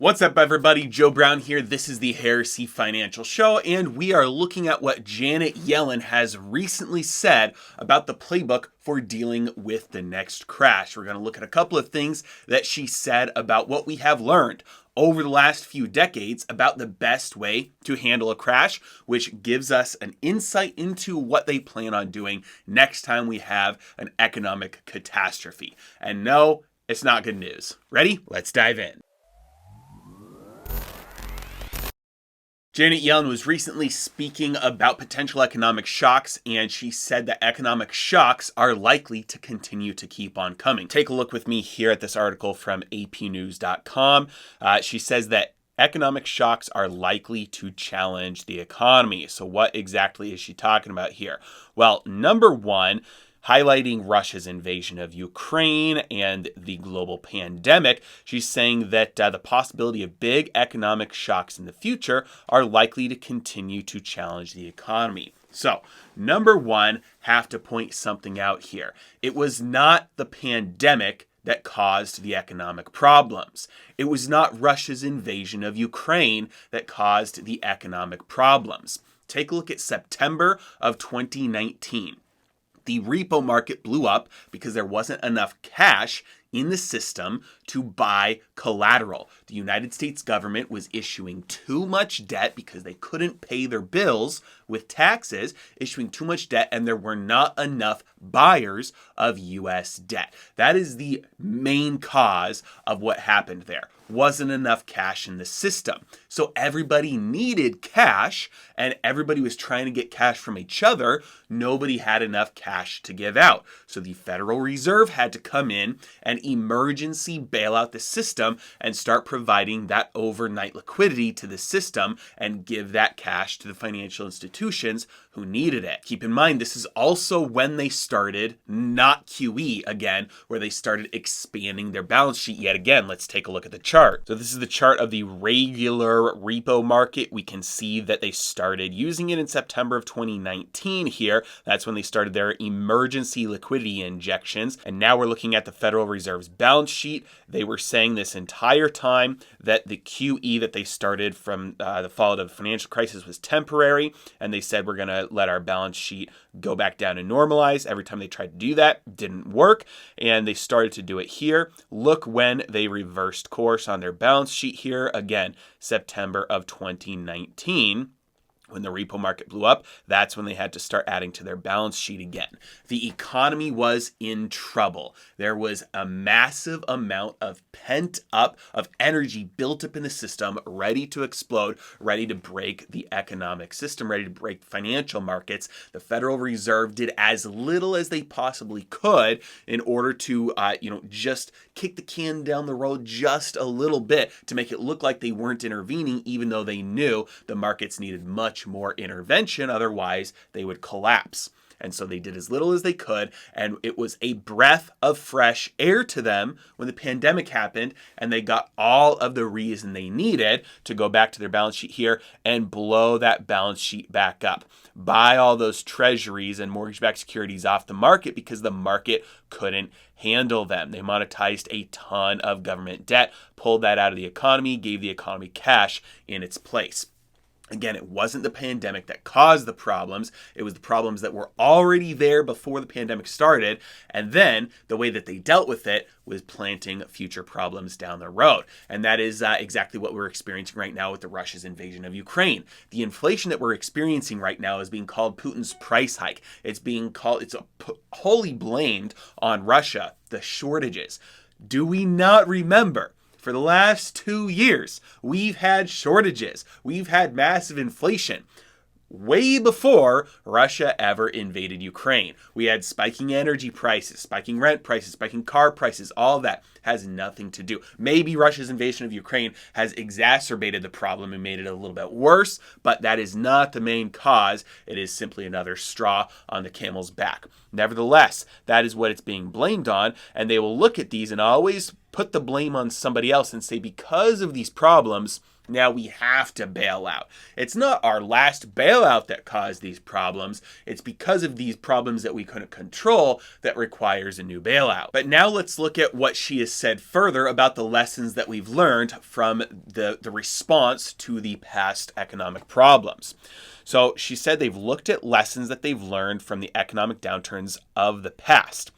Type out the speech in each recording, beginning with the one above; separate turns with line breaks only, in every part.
What's up, everybody? Joe Brown here. This is the Heresy Financial Show, and we are looking at what Janet Yellen has recently said about the playbook for dealing with the next crash. We're going to look at a couple of things that she said about what we have learned over the last few decades about the best way to handle a crash, which gives us an insight into what they plan on doing next time we have an economic catastrophe. And no, it's not good news. Ready? Let's dive in. Janet Yellen was recently speaking about potential economic shocks, and she said that economic shocks are likely to continue to keep on coming. Take a look with me here at this article from apnews.com. She says that economic shocks are likely to challenge the economy. So what exactly is she talking about here? Well, number one, highlighting Russia's invasion of Ukraine and the global pandemic, she's saying that the possibility of big economic shocks in the future are likely to continue to challenge the economy. So, number one, have to point something out here. It was not the pandemic that caused the economic problems. It was not Russia's invasion of Ukraine that caused the economic problems. Take a look at September of 2019. The repo market blew up because there wasn't enough cash in the system to buy collateral. The United States government was issuing too much debt because they couldn't pay their bills with taxes, issuing too much debt, and there were not enough buyers of U.S. debt. That is the main cause of what happened there. Wasn't enough cash in the system. So everybody needed cash, and everybody was trying to get cash from each other. Nobody had enough cash to give out. So the Federal Reserve had to come in and emergency bail out the system and start providing that overnight liquidity to the system and give that cash to the financial institutions who needed it. Keep in mind, this is also when they started, not QE again, where they started expanding their balance sheet yet again. Let's take a look at the chart. So this is the chart of the regular repo market. We can see that they started using it in September of 2019 here. That's when they started their emergency liquidity injections. And now we're looking at the Federal Reserve's balance sheet. They were saying this entire time that the QE that they started from the fall of the financial crisis was temporary. And they said, we're going to let our balance sheet go back down and normalize. Every time they tried to do that, didn't work. And they started to do it here. Look when they reversed course on their balance sheet here. Again, September of 2019. When the repo market blew up, that's when they had to start adding to their balance sheet again. The economy was in trouble. There was a massive amount of of energy built up in the system, ready to explode, ready to break the economic system, ready to break financial markets. The Federal Reserve did as little as they possibly could in order to, just kick the can down the road just a little bit to make it look like they weren't intervening, even though they knew the markets needed much more intervention, otherwise they would collapse. And so they did as little as they could, and it was a breath of fresh air to them when the pandemic happened, and they got all of the reason they needed to go back to their balance sheet here and blow that balance sheet back up. Buy all those treasuries and mortgage-backed securities off the market because the market couldn't handle them. They monetized a ton of government debt, pulled that out of the economy, gave the economy cash in its place. Again, it wasn't the pandemic that caused the problems. It was the problems that were already there before the pandemic started. And then the way that they dealt with it was planting future problems down the road. And that is exactly what we're experiencing right now with the Russia's invasion of Ukraine. The inflation that we're experiencing right now is being called Putin's price hike. It's wholly blamed on Russia, the shortages. Do we not remember? For the last 2 years, we've had shortages. We've had massive inflation. Way before Russia ever invaded Ukraine. We had spiking energy prices, spiking rent prices, spiking car prices, all of that has nothing to do. Maybe Russia's invasion of Ukraine has exacerbated the problem and made it a little bit worse, but that is not the main cause. It is simply another straw on the camel's back. Nevertheless, that is what it's being blamed on, and they will look at these and always put the blame on somebody else and say, because of these problems, now we have to bail out. It's not our last bailout that caused these problems. It's because of these problems that we couldn't control that requires a new bailout. But now let's look at what she has said further about the lessons that we've learned from the response to the past economic problems. So she said they've looked at lessons that they've learned from the economic downturns of the past.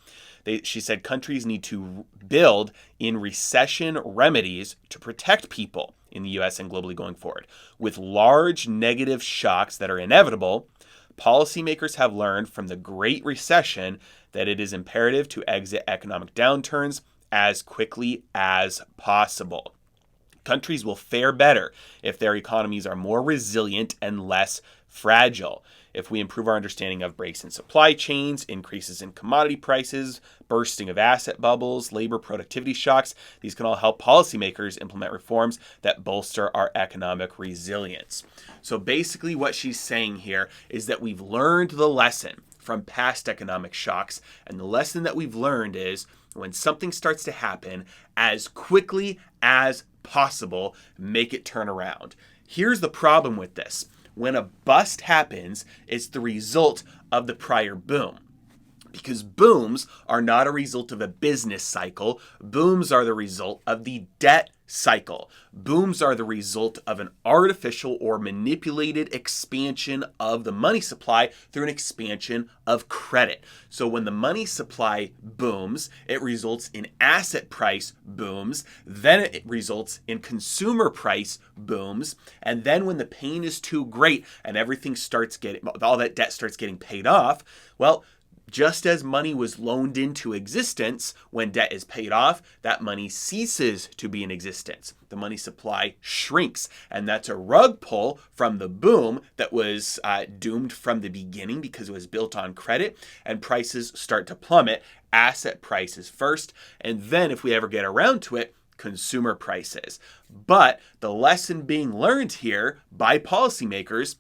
She said countries need to build in recession remedies to protect people in the US and globally going forward. With large negative shocks that are inevitable, policymakers have learned from the Great Recession that it is imperative to exit economic downturns as quickly as possible. Countries will fare better if their economies are more resilient and less fragile. If we improve our understanding of breaks in supply chains, increases in commodity prices, bursting of asset bubbles, labor productivity shocks, these can all help policymakers implement reforms that bolster our economic resilience. So basically what she's saying here is that we've learned the lesson from past economic shocks, and the lesson that we've learned is when something starts to happen, as quickly as possible, make it turn around. Here's the problem with this. When a bust happens, it's the result of the prior boom. Because booms are not a result of a business cycle. Booms are the result of the debt cycle. Booms are the result of an artificial or manipulated expansion of the money supply through an expansion of credit. So when the money supply booms, it results in asset price booms, then it results in consumer price booms, and then when the pain is too great and everything starts getting, all that debt starts getting paid off, well, just as money was loaned into existence, when debt is paid off, that money ceases to be in existence. The money supply shrinks, and that's a rug pull from the boom that was doomed from the beginning because it was built on credit, and prices start to plummet, asset prices first, and then if we ever get around to it, consumer prices. But the lesson being learned here by policymakers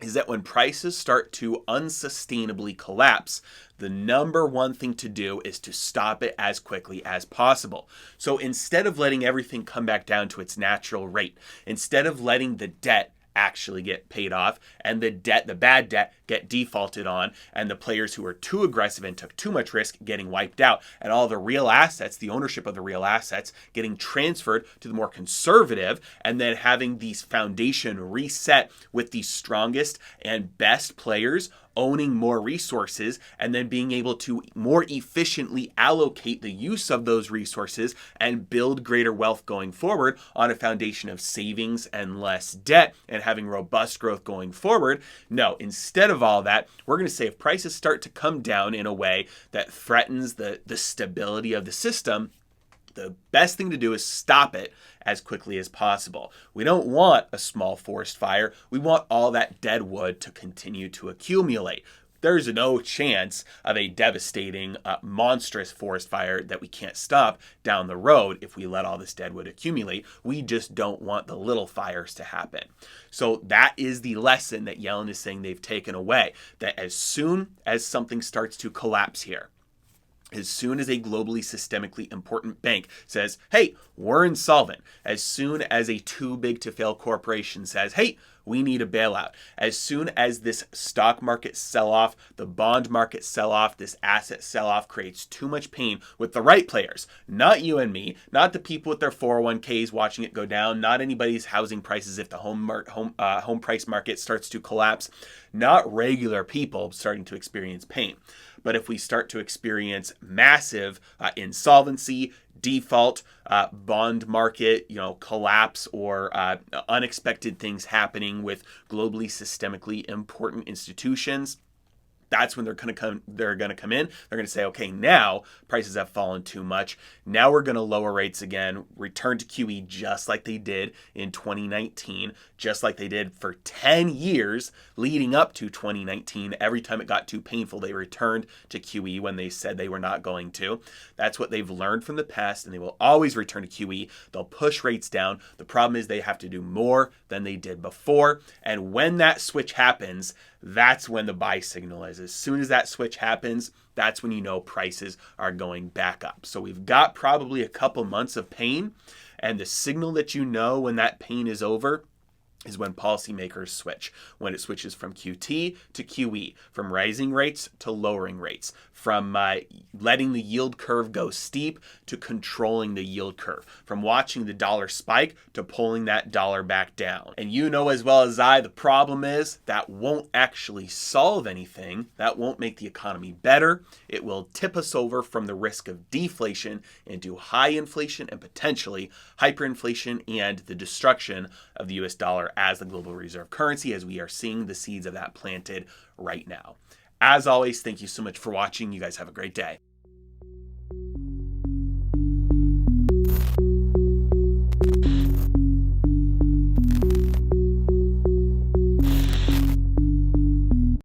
is that when prices start to unsustainably collapse, the number one thing to do is to stop it as quickly as possible. So instead of letting everything come back down to its natural rate, instead of letting the debt actually get paid off and the bad debt get defaulted on, and the players who were too aggressive and took too much risk getting wiped out, and all the real assets, the ownership of the real assets getting transferred to the more conservative, and then having these foundation reset with the strongest and best players owning more resources, and then being able to more efficiently allocate the use of those resources and build greater wealth going forward on a foundation of savings and less debt and having robust growth going forward. No, instead of all that, we're going to say if prices start to come down in a way that threatens the stability of the system, the best thing to do is stop it as quickly as possible. We don't want a small forest fire. We want all that dead wood to continue to accumulate. There's no chance of a devastating, monstrous forest fire that we can't stop down the road if we let all this dead wood accumulate. We just don't want the little fires to happen. So that is the lesson that Yellen is saying they've taken away, that as soon as something starts to collapse here, as soon as a globally systemically important bank says, hey, we're insolvent, as soon as a too big to fail corporation says, hey, we need a bailout, as soon as this stock market sell-off, the bond market sell-off, this asset sell-off creates too much pain with the right players, not you and me, not the people with their 401ks watching it go down, not anybody's housing prices if the home price market starts to collapse, not regular people starting to experience pain. But if we start to experience massive insolvency, default, bond market, collapse, or unexpected things happening with globally systemically important institutions, that's when they're going to come in. They're going to say, okay, now prices have fallen too much. Now we're going to lower rates again, return to QE just like they did in 2019, just like they did for 10 years leading up to 2019. Every time it got too painful, they returned to QE when they said they were not going to. That's what they've learned from the past, and they will always return to QE. They'll push rates down. The problem is they have to do more than they did before. And when that switch happens, that's when the buy signal is. As soon as that switch happens, that's when you know prices are going back up. So we've got probably a couple months of pain, and the signal that you know when that pain is over is when policymakers switch, when it switches from QT to QE, from rising rates to lowering rates, from letting the yield curve go steep to controlling the yield curve, from watching the dollar spike to pulling that dollar back down. And you know as well as I, the problem is that won't actually solve anything. That won't make the economy better. It will tip us over from the risk of deflation into high inflation and potentially hyperinflation and the destruction of the US dollar as the global reserve currency, as we are seeing the seeds of that planted right now. As always, thank you so much for watching. You guys have a great day.